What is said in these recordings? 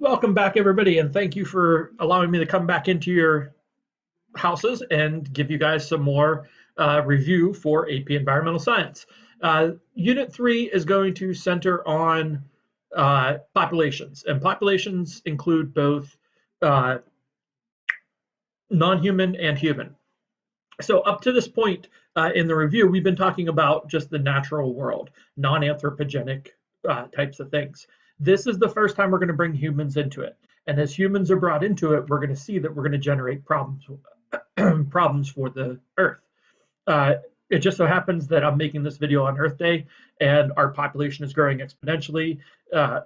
Welcome back, everybody, and thank you for allowing me to come back into your houses and give you guys some more review for AP Environmental Science. Unit 3 is going to center on populations, and populations include both uh, non-human and human. So up to this point in the review, we've been talking about just the natural world, non-anthropogenic types of things. This is the first time we're going to bring humans into it. And as humans are brought into it, we're going to see that we're going to generate problems, problems for the Earth. It just so happens that I'm making this video on Earth Day, and our population is growing exponentially,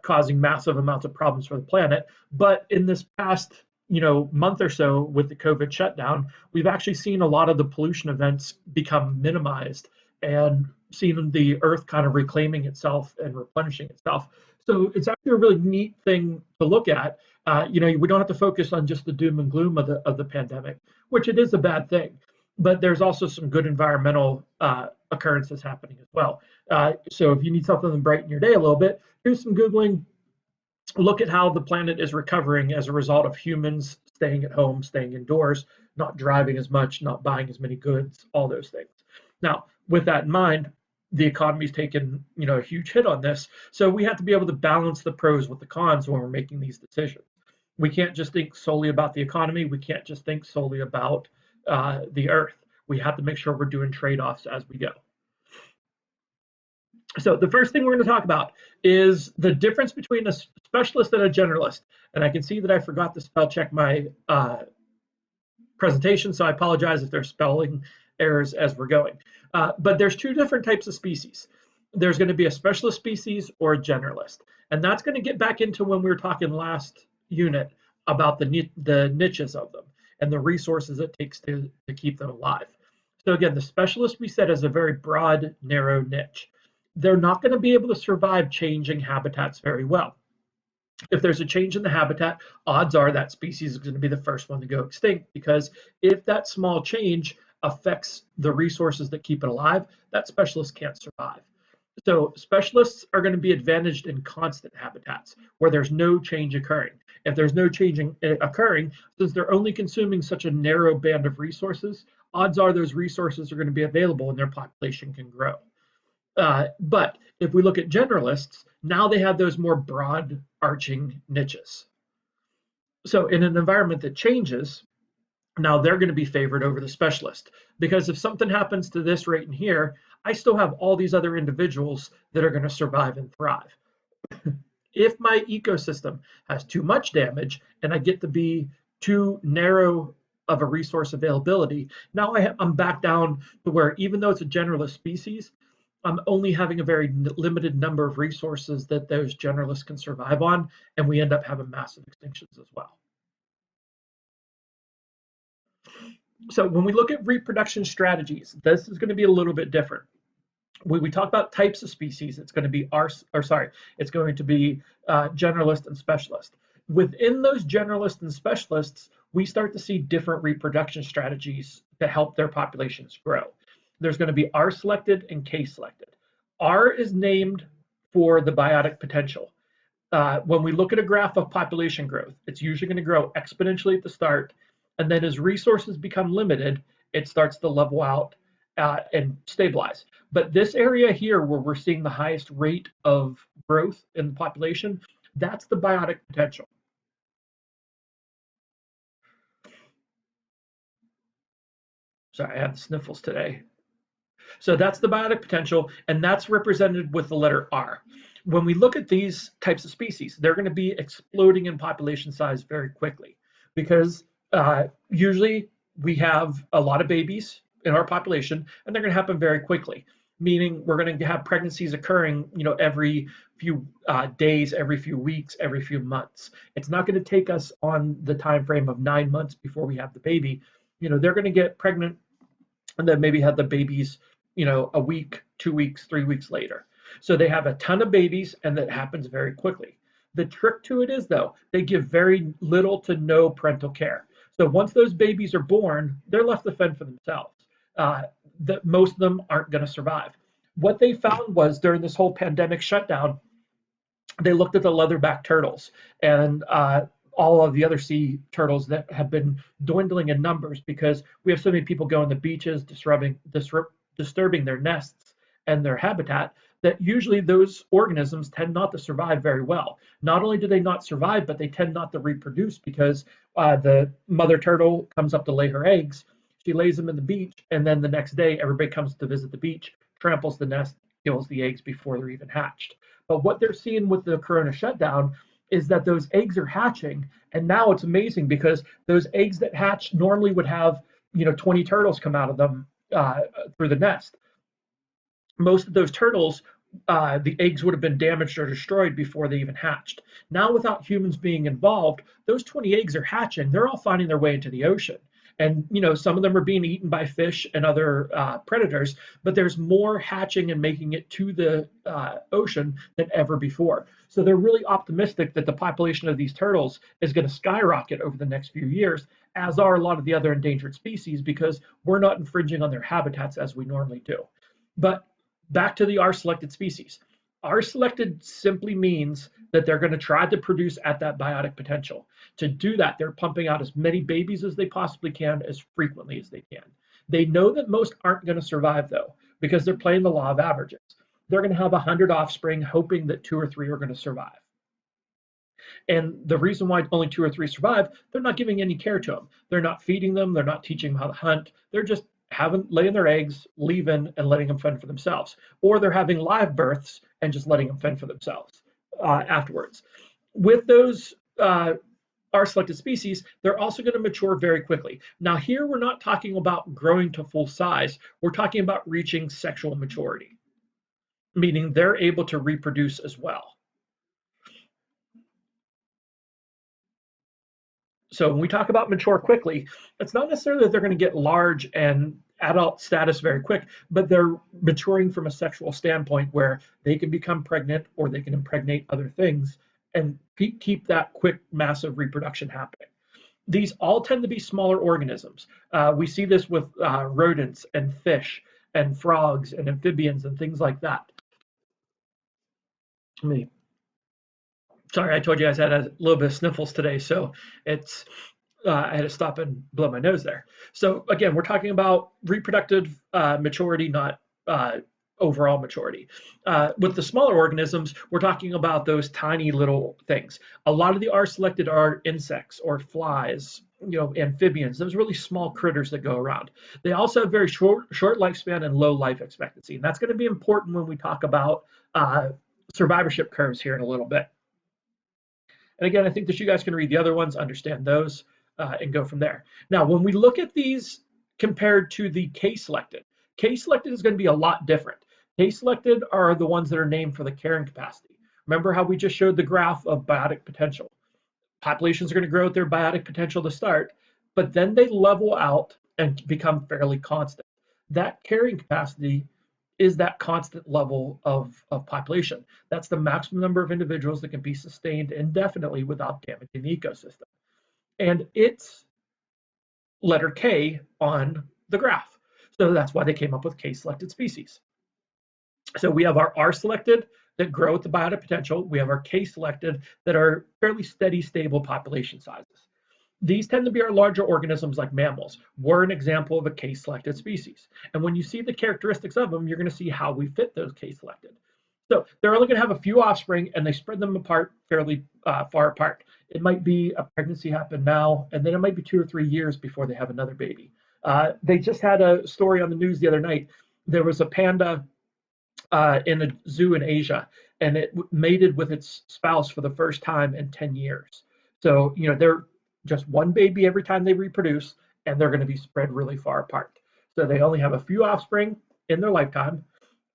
causing massive amounts of problems for the planet. But in this past month or so with the COVID shutdown, we've actually seen a lot of the pollution events become minimized and seen the Earth kind of reclaiming itself and replenishing itself. So it's actually a really neat thing to look at. We don't have to focus on just the doom and gloom of the pandemic, which it is a bad thing, but there's also some good environmental occurrences happening as well. So if you need something to brighten your day a little bit, here's some Googling. Look at how the planet is recovering as a result of humans staying at home, staying indoors, not driving as much, not buying as many goods, all those things. Now, with that in mind, the economy's taken, a huge hit on this. So we have to be able to balance the pros with the cons when we're making these decisions. We can't just think solely about the economy. We can't just think solely about the Earth. We have to make sure we're doing trade-offs as we go. So the first thing we're going to talk about is the difference between a specialist and a generalist. And I can see that I forgot to spell check my presentation, so I apologize if there's spelling errors as we're going. But there's two different types of species. There's going to be a specialist species or a generalist. And that's going to get back into when we were talking last unit about the niches of them and the resources it takes to keep them alive. So again, the specialist we said is a very broad, narrow niche. They're not going to be able to survive changing habitats very well. If there's a change in the habitat, odds are that species is going to be the first one to go extinct, because if that small change affects the resources that keep it alive, that specialist can't survive. So specialists are going to be advantaged in constant habitats where there's no change occurring. If there's no change occurring, since they're only consuming such a narrow band of resources, odds are those resources are going to be available and their population can grow. But if we look at generalists, now they have those more broad arching niches. So in an environment that changes, now they're going to be favored over the specialist, because if something happens to this right in here, I still have all these other individuals that are going to survive and thrive. If my ecosystem has too much damage and I get to be too narrow of a resource availability, now I'm back down to where, even though it's a generalist species, I'm only having a very limited number of resources that those generalists can survive on, and we end up having massive extinctions as well. So when we look at reproduction strategies, this is going to be a little bit different. When we talk about types of species, it's going to be it's going to be generalist and specialist. Within those generalists and specialists, we start to see different reproduction strategies to help their populations grow. There's going to be R-selected and K-selected. R is named for the biotic potential. When we look at a graph of population growth, it's usually going to grow exponentially at the start, and then as resources become limited, it starts to level out and stabilize. But this area here where we're seeing the highest rate of growth in the population, that's the biotic potential. Sorry, I have the sniffles today. So that's the biotic potential, and that's represented with the letter R. When we look at these types of species, they're going to be exploding in population size very quickly, because usually we have a lot of babies in our population, and they're going to happen very quickly, meaning we're going to have pregnancies occurring, every few days, every few weeks, every few months. It's not going to take us on the time frame of 9 months before we have the baby. They're going to get pregnant and then maybe have the babies a week, 2 weeks, 3 weeks later. So they have a ton of babies, and that happens very quickly. The trick to it is, though, they give very little to no parental care. So once those babies are born, they're left to fend for themselves. Most of them aren't going to survive. What they found was, during this whole pandemic shutdown, they looked at the leatherback turtles and all of the other sea turtles that have been dwindling in numbers because we have so many people going to beaches, disturbing their nests and their habitat, that usually those organisms tend not to survive very well. Not only do they not survive, but they tend not to reproduce because the mother turtle comes up to lay her eggs. She lays them in the beach, and then the next day, everybody comes to visit the beach, tramples the nest, kills the eggs before they're even hatched. But what they're seeing with the corona shutdown is that those eggs are hatching. And now it's amazing because those eggs that hatch normally would have, 20 turtles come out of them through the nest. Most of those turtles, the eggs would have been damaged or destroyed before they even hatched. Now, without humans being involved, those 20 eggs are hatching. They're all finding their way into the ocean. And some of them are being eaten by fish and other predators, but there's more hatching and making it to the ocean than ever before. So they're really optimistic that the population of these turtles is going to skyrocket over the next few years, as are a lot of the other endangered species, because we're not infringing on their habitats as we normally do. But back to the R selected species. R selected simply means that they're going to try to produce at that biotic potential. To do that, they're pumping out as many babies as they possibly can, as frequently as they can. They know that most aren't going to survive, though, because they're playing the law of averages. They're going to have 100 offspring, hoping that 2 or 3 are going to survive. And the reason why only 2 or 3 survive, they're not giving any care to them. They're not feeding them. They're not teaching them how to hunt. They're just laying their eggs, leaving, and letting them fend for themselves. Or they're having live births and just letting them fend for themselves afterwards. With those R selected species, they're also going to mature very quickly. Now, here we're not talking about growing to full size. We're talking about reaching sexual maturity, meaning they're able to reproduce as well. So when we talk about mature quickly, it's not necessarily that they're going to get large and adult status very quick, but they're maturing from a sexual standpoint where they can become pregnant or they can impregnate other things and keep that quick, massive reproduction happening. These all tend to be smaller organisms. We see this with rodents and fish and frogs and amphibians and things like that. Sorry, I told you guys I had a little bit of sniffles today, so it's I had to stop and blow my nose there. So again, we're talking about reproductive maturity, not overall maturity. With the smaller organisms, we're talking about those tiny little things. A lot of the R selected are insects or flies, amphibians, those really small critters that go around. They also have very short lifespan and low life expectancy. And that's going to be important when we talk about survivorship curves here in a little bit. And again, I think that you guys can read the other ones, understand those, and go from there. Now, when we look at these compared to the K-selected is going to be a lot different. K-selected are the ones that are named for the carrying capacity. Remember how we just showed the graph of biotic potential. Populations are going to grow at their biotic potential to start, but then they level out and become fairly constant. That carrying capacity is that constant level of population. That's the maximum number of individuals that can be sustained indefinitely without damaging the ecosystem. And it's letter K on the graph. So that's why they came up with K-selected species. So we have our R-selected that grow at the biotic potential. We have our K-selected that are fairly steady, stable population sizes. These tend to be our larger organisms like mammals. We're an example of a K-selected species. And when you see the characteristics of them, you're going to see how we fit those K-selected. So they're only going to have a few offspring, and they spread them apart fairly far apart. It might be a pregnancy happen now, and then it might be 2 or 3 years before they have another baby. They just had a story on the news the other night. There was a panda in a zoo in Asia, and it mated with its spouse for the first time in 10 years. So, they're just one baby every time they reproduce, and they're going to be spread really far apart. So they only have a few offspring in their lifetime,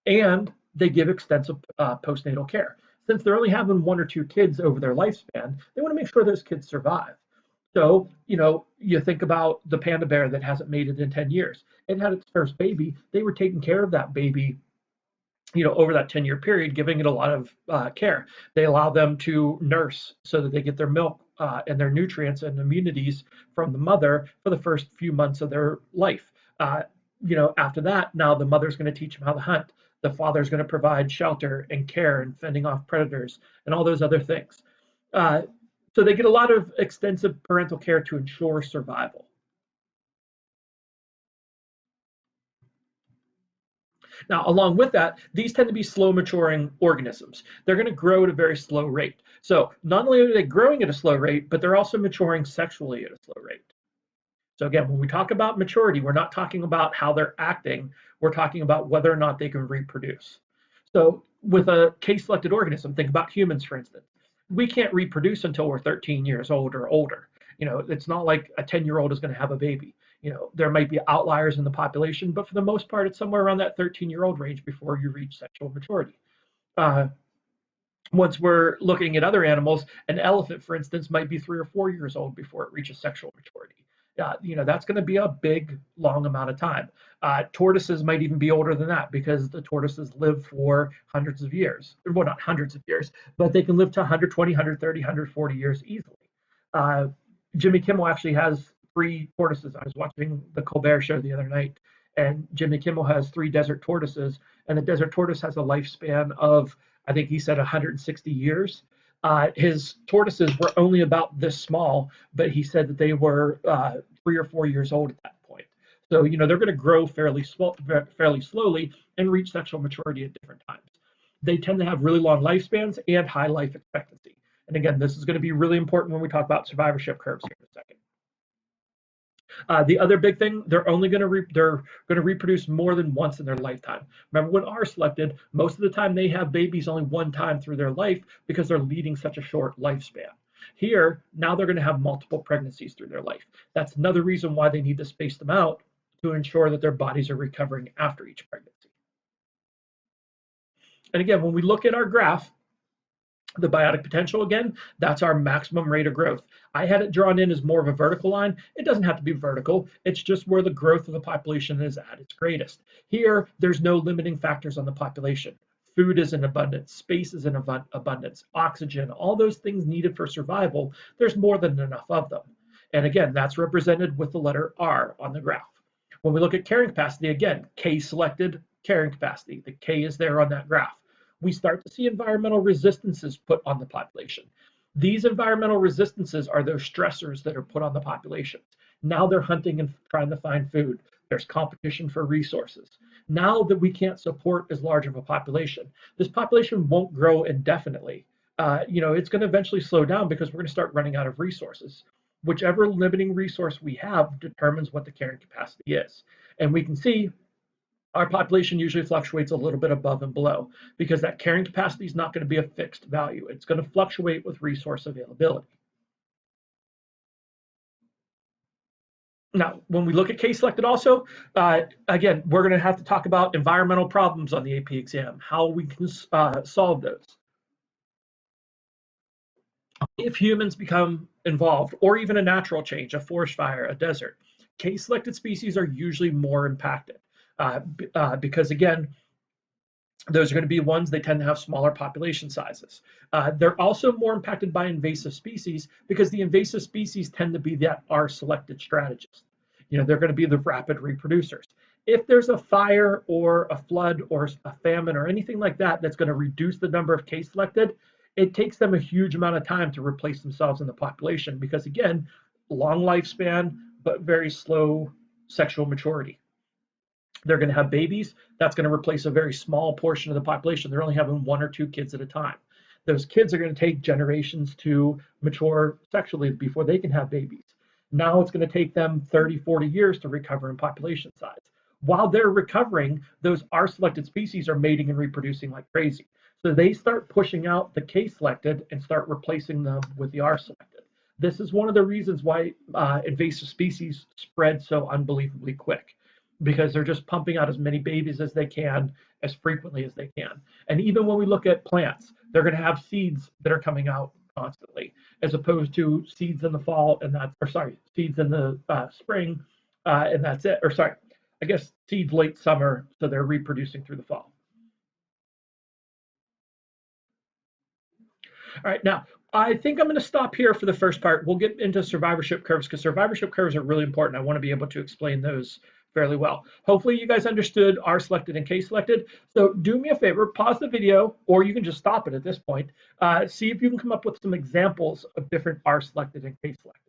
and they give extensive postnatal care. Since they're only having 1 or 2 kids over their lifespan, they want to make sure those kids survive. So, you think about the panda bear that hasn't mated in 10 years. It had its first baby. They were taking care of that baby over that 10-year period, giving it a lot of care. They allow them to nurse so that they get their milk and their nutrients and immunities from the mother for the first few months of their life. After that, now the mother's going to teach them how to hunt. The father is going to provide shelter and care and fending off predators and all those other things. Uh, so they get a lot of extensive parental care to ensure survival. Now, along with that, these tend to be slow maturing organisms. They're going to grow at a very slow rate. So not only are they growing at a slow rate, but they're also maturing sexually at a slow rate. So again, when we talk about maturity, we're not talking about how they're acting. We're talking about whether or not they can reproduce. So with a case-selected organism, think about humans, for instance. We can't reproduce until we're 13 years old or older. It's not like a 10-year-old is going to have a baby. There might be outliers in the population, but for the most part, it's somewhere around that 13-year-old range before you reach sexual maturity. Uh, Once we're looking at other animals, an elephant, for instance, might be 3 or 4 years old before it reaches sexual maturity. That's going to be a big, long amount of time. Tortoises might even be older than that because the tortoises live for hundreds of years. Well, not hundreds of years, but they can live to 120, 130, 140 years easily. Uh, Jimmy Kimmel actually has three tortoises. I was watching the Colbert Show the other night, and Jimmy Kimmel has three desert tortoises, and the desert tortoise has a lifespan of, I think he said, 160 years. His tortoises were only about this small, but he said that they were 3 or 4 years old at that point. So they're going to grow fairly slowly and reach sexual maturity at different times. They tend to have really long lifespans and high life expectancy. And again, this is going to be really important when we talk about survivorship curves here in a second. The other big thing, they're only going to they're going to reproduce more than once in their lifetime. Remember, when R selected, most of the time they have babies only one time through their life because they're leading such a short lifespan. Here, now they're going to have multiple pregnancies through their life. That's another reason why they need to space them out to ensure that their bodies are recovering after each pregnancy. And again, when we look at our graph, the biotic potential, again, that's our maximum rate of growth. I had it drawn in as more of a vertical line. It doesn't have to be vertical. It's just where the growth of the population is at its greatest. Here, there's no limiting factors on the population. Food is in abundance, space is in abundance, oxygen, all those things needed for survival, there's more than enough of them. And again, that's represented with the letter R on the graph. When we look at carrying capacity, again, K selected carrying capacity. The K is there on that graph. We start to see environmental resistances put on the population. These environmental resistances are those stressors that are put on the populations. Now they're hunting and trying to find food. There's competition for resources. Now that we can't support as large of a population, this population won't grow indefinitely. It's going to eventually slow down because we're going to start running out of resources. Whichever limiting resource we have determines what the carrying capacity is. And we can see our population usually fluctuates a little bit above and below because that carrying capacity is not going to be a fixed value. It's going to fluctuate with resource availability. Now, when we look at case selected also, again, we're going to have to talk about environmental problems on the AP exam, how we can solve those. If humans become involved, or even a natural change, a forest fire, a desert, case selected species are usually more impacted because, again, those are going to be ones they tend to have smaller population sizes. They're also more impacted by invasive species because the invasive species tend to be that R selected strategist. They're going to be the rapid reproducers. If there's a fire or a flood or a famine or anything like that that's going to reduce the number of case selected, it takes them a huge amount of time to replace themselves in the population because, again, long lifespan, but very slow sexual maturity. They're going to have babies. That's going to replace a very small portion of the population. They're only having 1 or 2 kids at a time. Those kids are going to take generations to mature sexually before they can have babies. Now it's going to take them 30, 40 years to recover in population size. While they're recovering, those R selected species are mating and reproducing like crazy. So they start pushing out the K selected and start replacing them with the R selected. This is one of the reasons why invasive species spread so unbelievably quick, because they're just pumping out as many babies as they can, as frequently as they can. And even when we look at plants, they're going to have seeds that are coming out constantly, as opposed to seeds in the fall and seeds in the spring and that's it. I guess seeds late summer, so they're reproducing through the fall. All right, now I think I'm going to stop here for the first part. We'll get into survivorship curves because survivorship curves are really important. I want to be able to explain those fairly well. Hopefully you guys understood R selected and case selected. So do me a favor, pause the video, or you can just stop it at this point. See if you can come up with some examples of different R selected and case selected.